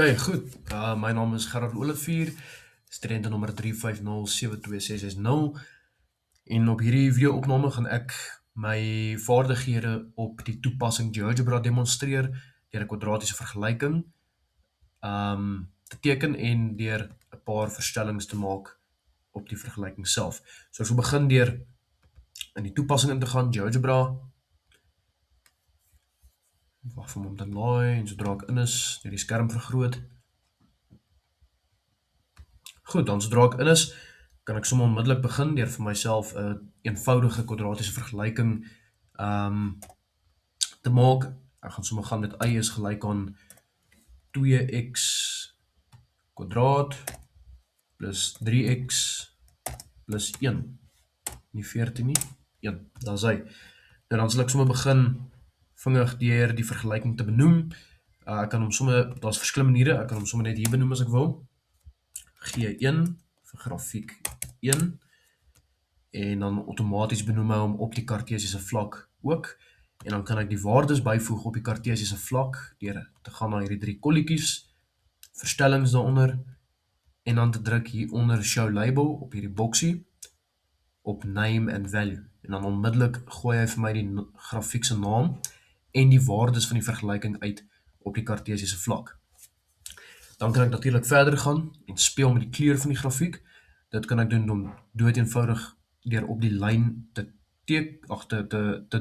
Okay, goed. My naam is Gerard Olivier, student nommer 35072660 en op hierdie video-opname gaan ek my vaardighede op die toepassing GeoGebra demonstreer deur 'n kwadratiese vergelyking te teken en deur 'n paar verstellings te maak op die vergelyking self. So ek sal begin deur in die toepassing in te gaan, GeoGebra. Wag vir hom om te laai en sodra ek in is, deur die skerm vergroot. Goed, dan sodra ek in is, kan ek sommer onmiddellik begin deur vir myself 'n eenvoudige kwadratiese vergelyking te maak. Ek gaan sommer gaan met y is gelyk aan 2x kwadraat plus 3x plus 1. Nie 14 nie, 1. Daar's hy. Nou dan sal ek sommer begin vinnig deur die vergelyking te benoem. Ek kan hom sommer, daar's verskillende maniere, ek kan hom sommer net hier benoem as ek wil. G1 vir grafiek 1 en dan outomaties benoem hy hom op die kartesiese vlak ook. En dan kan ek die waardes byvoeg op die kartesiese vlak deur te gaan na hierdie 3 kolletjies, verstellings daaronder en dan te druk hier onder show label op hierdie boksie op name and value. En dan onmiddellik gooi hy vir my die grafiek se naam en die waardes van die vergelyking uit op die kartesiese vlak. Dan kan ek natuurlik verder gaan en speel met die kleur van die grafiek. Dit kan ek doen om doeteenvoudig deur op die lyn te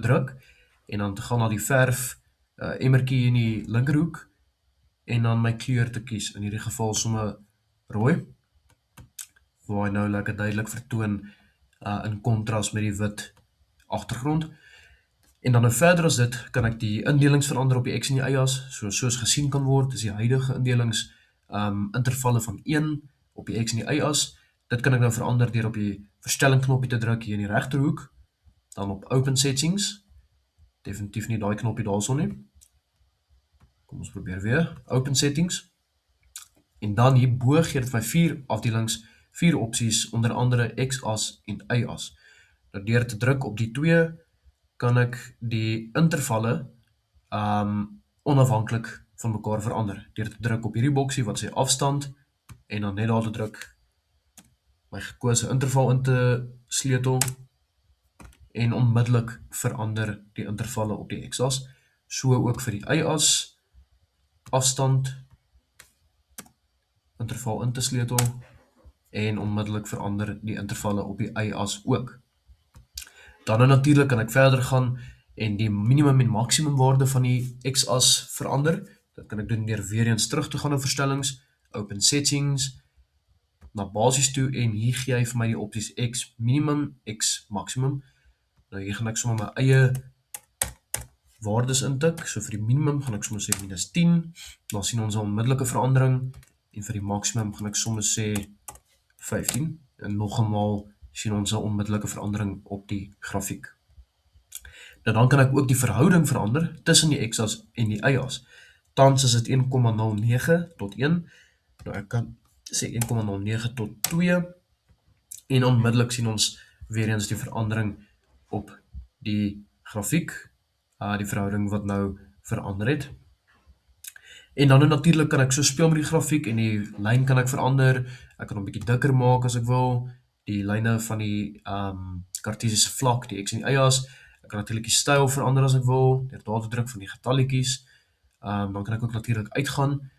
druk en dan te gaan na die verf emmertjie in die linkerhoek en dan my kleur te kies, in hierdie geval sommer rooi, waar hy nou lekker duidelik vertoon in kontras met die wit agtergrond. En dan nou verder as dit, kan ek die indelings verander op die x en die y-as, soos gesien kan word, is die huidige indelings intervalle van 1 op die x en die y-as. Dit kan ek nou verander deur op die verstelling knoppie te druk hier in die regterhoek, dan op open settings, definitief nie daai knoppie daarson nie. Kom ons probeer weer, open settings, en dan hierbo gee dit my 4 afdelings, 4 opsies, onder andere x-as en y-as. Nou deur te druk op die 2, kan ek die intervalle onafhanklik van mekaar verander. Deur te druk op hierdie boksie wat sê afstand, en dan net daar te druk, my gekose interval in te sleutel, en onmiddellik verander die intervalle op die x-as, so ook vir die y-as, afstand, interval in te sleutel, en onmiddellik verander die intervalle op die y-as ook. Dan nou natuurlik kan ek verder gaan en die minimum en maksimum waarde van die x-as verander. Dit kan ek doen deur weer eens terug te gaan na verstellings, open settings, na basis toe, en hier gee hy vir my die opsies x minimum, x maximum. Nou hier gaan ek sommer my eie waardes intik. So vir die minimum gaan ek sommer sê -10, dan sien ons 'n onmiddellike verandering, en vir die maksimum gaan ek sommer sê 15, en nog eenmaal sien ons 'n onmiddellike verandering op die grafiek. Nou dan kan ek ook die verhouding verander tussen die x-as en die y-as. Tans is dit 1,09 tot 1. Nou ek kan sê 1,09 tot 2 en onmiddellik sien ons weer eens die verandering op die grafiek, die verhouding wat nou verander het. En dan natuurlik kan ek so speel met die grafiek en die lyn kan ek verander. Ek kan hom bietjie dikker maak as ek wil. Die lyne van die kartesiese vlak, die x en die y-as. Ek kan natuurlik die styl verander as ek wil, deur daar te druk van die getalletjies. Dan kan ek ook natuurlik uitgaan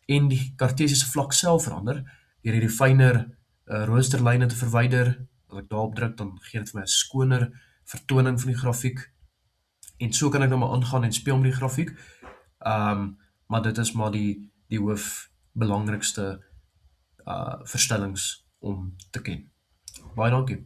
en die kartesiese vlak self verander, deur hierdie fyner roosterlyne te verwyder. As ek daarop druk, dan gee dit vir my 'n skoner vertoning van die grafiek. En so kan ek nou maar aangaan en speel met die grafiek. Maar dit is maar die hoof belangrikste verstellings om te ken. Baie dankie.